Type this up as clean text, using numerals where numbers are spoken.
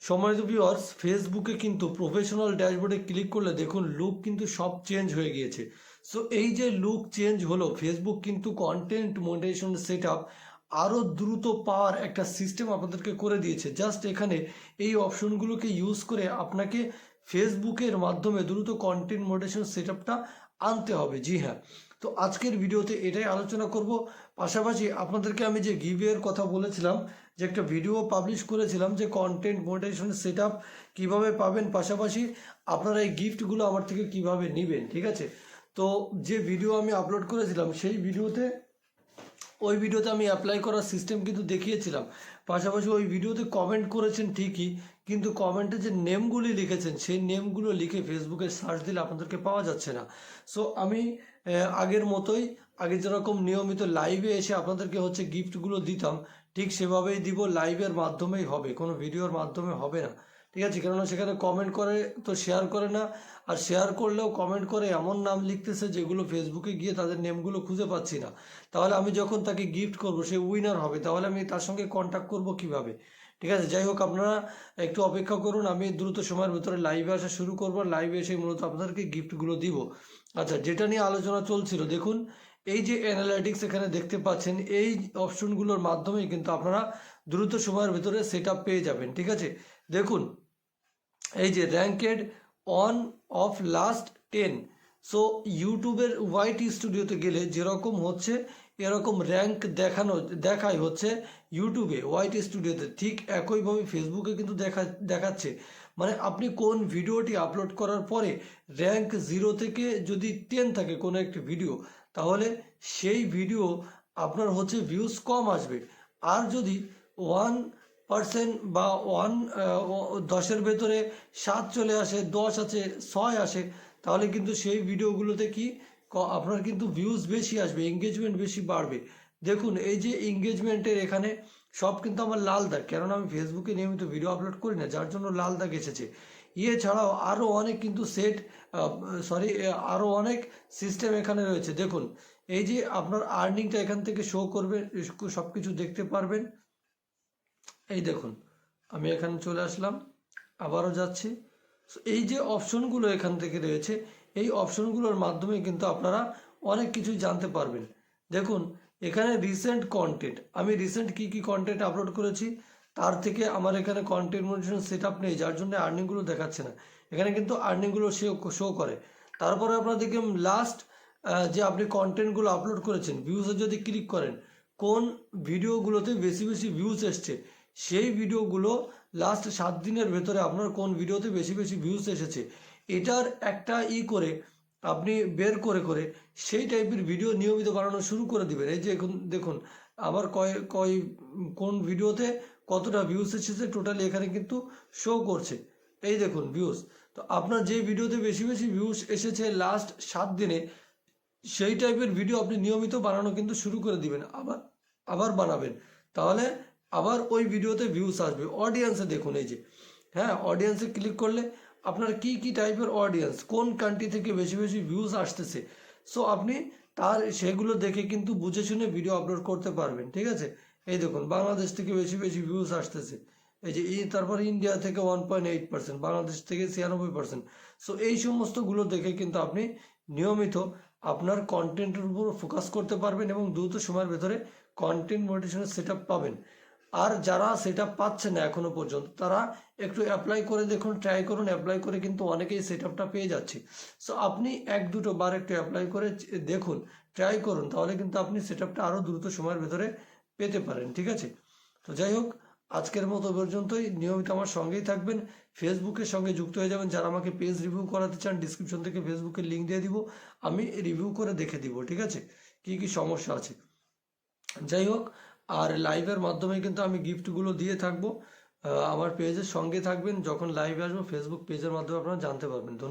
সম্মানিত ভিউয়ার্স, ফেসবুকে কিন্তু প্রফেশনাল ড্যাশবোর্ডে ক্লিক করলে দেখুন লুক কিন্তু সব চেঞ্জ হয়ে গিয়েছে। সো এই যে লুক চেঞ্জ হলো, ফেসবুক কিন্তু কন্টেন্ট মনিটাইজেশন সেট আপ আরও দ্রুত পাওয়ার একটা সিস্টেম আপনাদেরকে করে দিয়েছে। জাস্ট এখানে এই অপশনগুলোকে ইউজ করে আপনাকে ফেসবুকের মাধ্যমে দ্রুত কন্টেন্ট মনিটাইজেশন সেট আপটা আনতে হবে। জি হ্যাঁ, তো আজকের ভিডিওতে এটাই আলোচনা করব। পাশাপাশি আপনাদেরকে আমি যে গিভওয়ের কথা বলেছিলাম, যে একটা ভিডিও পাবলিশ করেছিলাম যে কন্টেন্ট মনিটাইজেশন সেট আপ কীভাবে পাবেন, পাশাপাশি আপনারা এই গিফটগুলো আমার থেকে কিভাবে নেবেন, ঠিক আছে। তো যে ভিডিও আমি আপলোড করেছিলাম সেই ওই ভিডিওতে আমি অ্যাপ্লাই করার সিস্টেম কিন্তু দেখিয়েছিলাম। পাশাপাশি ওই ভিডিওতে কমেন্ট করেছেন ঠিকই, কিন্তু কমেন্টে যে নেমগুলি লিখেছেন সেই নেমগুলো লিখে ফেসবুকে সার্চ দিলে আপনাদেরকে পাওয়া যাচ্ছে না। সো আমি আগের মতোই, আগে যেরকম নিয়মিত লাইভে এসে আপনাদেরকে হচ্ছে গিফটগুলো দিতাম, ঠিক সেভাবেই দিব। লাইভের মাধ্যমেই হবে, কোনো ভিডিওর মাধ্যমে হবে না, ঠিক আছে। কেননা সেখানে কমেন্ট করে তো শেয়ার করে না, আর শেয়ার করলেও কমেন্ট করে এমন নাম লিখতেছে যেগুলো ফেসবুকে গিয়ে তাদের নেমগুলো খুঁজে পাচ্ছি না। তাহলে আমি যখন তাকে গিফট করব, সে উইনার হবে, তাহলে আমি তার সঙ্গে কন্ট্যাক্ট করব কিভাবে? ঠিক আছে, যাই হোক, আপনারা একটু অপেক্ষা করুন। আমি দ্রুত সময়ের ভিতরে লাইভে আসা শুরু করব। লাইভে এসে মূলত আপনাদেরকে গিফটগুলো দিব। আচ্ছা, যেটা নিয়ে আলোচনা চলছিল, দেখুন এই যে অ্যানালাইটিক্স এখানে দেখতে পাচ্ছেন, এই অপশনগুলোর মাধ্যমেই কিন্তু আপনারা দ্রুত সময়ের ভিতরে সেট আপ পেয়ে যাবেন, ঠিক আছে। দেখুন এই যে ranked on of last 10। So ইউটিউবের ওয়াইট স্টুডিওতে গেলে যেরকম হচ্ছে এরকম র্যাঙ্ক দেখায় হচ্ছে ইউটিউবে ওয়াইট স্টুডিওতে, ঠিক একইভাবে ফেসবুকে কিন্তু দেখাচ্ছে। মানে আপনি কোন ভিডিওটি আপলোড করার পরে র্যাঙ্ক 0 থেকে যদি 10 থাকে কোনো একটি ভিডিও, তাহলে সেই ভিডিও আপনার হচ্ছে ভিউজ কম আসবে। আর যদি 1% বা 10-এর ভেতরে 7 চলে আসে, 10 আছে, 6 আসে, তাহলে কিন্তু সেই ভিডিওগুলোতে কি আপনার কিন্তু ভিউজ বেশি আসবে, এঙ্গেজমেন্ট বেশি বাড়বে। দেখুন এই যে এঙ্গেজমেন্টের এখানে সব কিন্তু আমার লাল দাগ, কেননা আমি ফেসবুকে নিয়মিত ভিডিও আপলোড করি না, যার জন্য লাল দাগ এসেছে। ছাড়াও আরও অনেক কিন্তু আরও অনেক সিস্টেম এখানে রয়েছে। দেখুন এই যে আপনার আর্নিংটা এখান থেকে শো করবে, সব কিছু দেখতে পারবেন। এই দেখুন আমি এখানে চলে আসলাম, আবারও যাচ্ছি। এই যে অপশনগুলো এখান থেকে রয়েছে, এই অপশনগুলোর মাধ্যমে কিন্তু আপনারা অনেক কিছুই জানতে পারবেন। দেখুন এখানে রিসেন্ট কন্টেন্ট, আমি রিসেন্ট কি কি কন্টেন্ট আপলোড করেছি তার থেকে আমার এখানে কন্টেন্ট মনিটাইজেশন সেট আপ নেই, যার জন্য আর্নিংগুলো দেখাচ্ছে না। এখানে কিন্তু আর্নিংগুলো শো করে। তারপরে আপনাদেরকে লাস্ট যে আপনি কন্টেন্টগুলো আপলোড করেছেন, ভিউজে যদি ক্লিক করেন, কোন ভিডিওগুলোতে বেশি বেশি ভিউজ এসছে, সেই ভিডিওগুলো লাস্ট 7 দিনের ভেতরে আপনার কোন ভিডিওতে বেশি বেশি ভিউজ এসেছে, এটার একটা করে আপনি বের করে সেই টাইপের ভিডিও নিয়মিত বানানো শুরু করে দিবেন। এই যে এখন দেখুন আমার কোন ভিডিওতে কতটা ভিউজ এসেছে টোটালি এখানে কিন্তু শো করছে। এই দেখুন ভিউজ। তো আপনার যে ভিডিওতে বেশি বেশি ভিউজ এসেছে লাস্ট 7 দিনে, সেই টাইপের ভিডিও আপনি নিয়মিত বানানো কিন্তু শুরু করে দিবেন, আবার বানাবেন, তাহলে আবার ওই ভিডিওতে ভিউজ আসবে। অডিয়েন্সে দেখুন এই যে, হ্যাঁ, অডিয়েন্সে ক্লিক করলে আপনার কি কি টাইপের অডিয়েন্স, কোন কান্ট্রি থেকে বেশি বেশি ভিউজ আসতেছে, সো আপনি সেগুলো দেখে কিন্তু বুঝে শুনে ভিডিও আপলোড করতে পারবেন, ঠিক আছে। এই দেখুন বাংলাদেশ থেকে বেশি বেশি ভিউজ আসতেছে, এই যে তারপর ইন্ডিয়া থেকে 1.8%, বাংলাদেশ থেকে 96%। সো এই সমস্তগুলো দেখে কিন্তু আপনি নিয়মিত আপনার কন্টেন্টের উপর ফোকাস করতে পারবেন এবং দ্রুত সময়ের ভেতরে কন্টেন্ট মনিটাইজেশনের সেট আপ পাবেন। আর যারা সেট আপ পাচ্ছে না এখনো পর্যন্ত, তারা একটু অ্যাপ্লাই করে দেখুন, ট্রাই করুন। অ্যাপ্লাই করে কিন্তু অনেকেই সেট আপটা পেয়ে যাচ্ছে। সো আপনি 1-2 বার একটু অ্যাপ্লাই করে দেখুন, ট্রাই করুন, তাহলে কিন্তু আপনি সেট আপটা আরও দ্রুত সময়ের ভেতরে পেতে পারেন, ঠিক আছে। তো যাই হোক, আজকের মতো পর্যন্তই। নিয়মিত আমার সঙ্গেই থাকবেন, ফেসবুকের সঙ্গে যুক্ত হয়ে যাবেন। যারা আমাকে পেজ রিভিউ করাতে চান, ডিসক্রিপশন থেকে ফেসবুকের লিঙ্ক দিয়ে দিব, আমি রিভিউ করে দেখে দিব, ঠিক আছে, কি কি সমস্যা আছে। যাই হোক, আর লাইভের মাধ্যমে কিন্তু আমি গিফটগুলো দিয়ে থাকবো। আমার পেজের সঙ্গে থাকবেন, যখন লাইভে আসবো ফেসবুক পেজের মাধ্যমে আপনারা জানতে পারবেন। ধন্যবাদ।